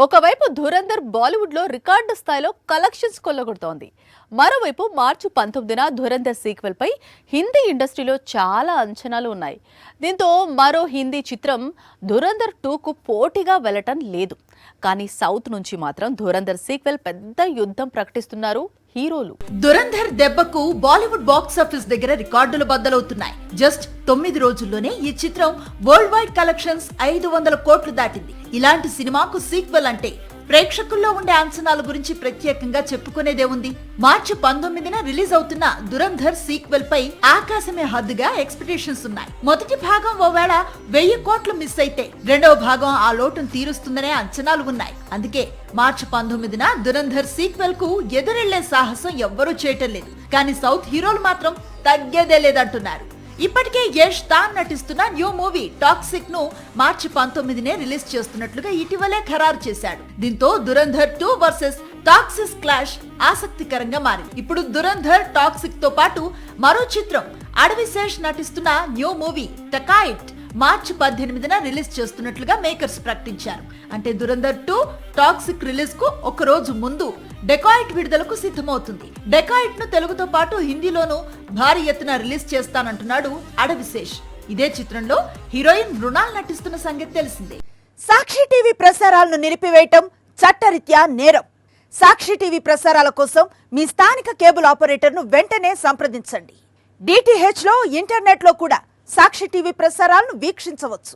ఒకవైపు ధురంధర్ బాలీవుడ్ లో రికార్డు స్థాయిలో కలెక్షన్స్ కొల్లగొడుతోంది. మరోవైపు మార్చి 19న ధురంధర్ సీక్వెల్ పై హిందీ ఇండస్ట్రీలో చాలా అంచనాలు ఉన్నాయి. దీంతో మరో హిందీ చిత్రం ధురంధర్ 2కు పోటీగా వెళ్లటం లేదు. కానీ సౌత్ నుంచి మాత్రం ధురంధర్ సీక్వెల్ పెద్ద యుద్ధం ప్రకటిస్తున్నారు హీరోలు. ధురంధర్ దెబ్బకు బాలీవుడ్ బాక్స్ ఆఫీస్ దగ్గర రికార్డులు బద్దలవుతున్నాయి. జస్ట్ 9 రోజుల్లోనే ఈ చిత్రం వరల్డ్ వైడ్ కలెక్షన్స్ 500 కోట్లు దాటింది. ఇలాంటి సినిమాకు సీక్వెల్ అంటే ప్రేక్షకుల్లో ఉండే అంచనాల గురించి ప్రత్యేకంగా చెప్పుకునేదే ఉంది. మార్చి 19న రిలీజ్ అవుతున్న ధురంధర్ సీక్వెల్ పై ఆకాశమే హద్దుగా ఎక్స్పెక్టేషన్స్ ఉన్నాయి. మొదటి భాగం ఓవేళ 1000 కోట్లు మిస్ అయితే రెండవ భాగం ఆ లోటును తీరుస్తుందనే అంచనాలు ఉన్నాయి. అందుకే మార్చి 19న ధురంధర్ సీక్వెల్ కు ఎదురెళ్లే సాహసం ఎవ్వరూ చేయటం లేదు. కానీ సౌత్ హీరోలు మాత్రం తగ్గేదే లేదంటున్నారు. ఇప్పటికే యష్ తాన్ నటిస్తున్న న్యూ మూవీ టాక్సిక్ ను మార్చి 19నే రిలీజ్ చేస్తున్నట్లుగా ఇటీవలే ఖరారు చేశాడు. దీంతో ధురంధర్ 2 వర్సెస్ టాక్సిక్ క్లాష్ ఆసక్తికరంగా మారింది. ఇప్పుడు ధురంధర్ టాక్సిక్ తో పాటు మరో చిత్రం అడవిశేష్ నటిస్తున్న న్యూ మూవీ డెకాయిట్ మార్చి 18న రిలీజ్ చేస్తున్నట్లుగా మేకర్స్ ప్రకటించారు. అంటే ధురంధర్ 2 టాక్సిక్ రిలీజ్ కు ఒక రోజు ముందు డెకాయిట్ విడుదలకు సిద్ధమవుతుంది. డెకాయిట్ ను తెలుగుతో పాటు హిందీలోనూ భారీ ఎత్తున రిలీజ్ చేస్తానంటున్నాడు అడవిశేష్. ఇదే చిత్రంలో హీరోయిన్ మృణాల్ నటిస్తున్న సంగతి తెలిసిందే. సాక్షి టీవీ ప్రసారాలను నిలిపివేయటం చట్టరీత్యా నేరం. సాక్షి టీవీ ప్రసారాల కోసం మీ స్థానిక కేబుల్ ఆపరేటర్ను వెంటనే సంప్రదించండి. DTH లో ఇంటర్నెట్ లో కూడా సాక్షి టీవీ ప్రసారాలను వీక్షించవచ్చు.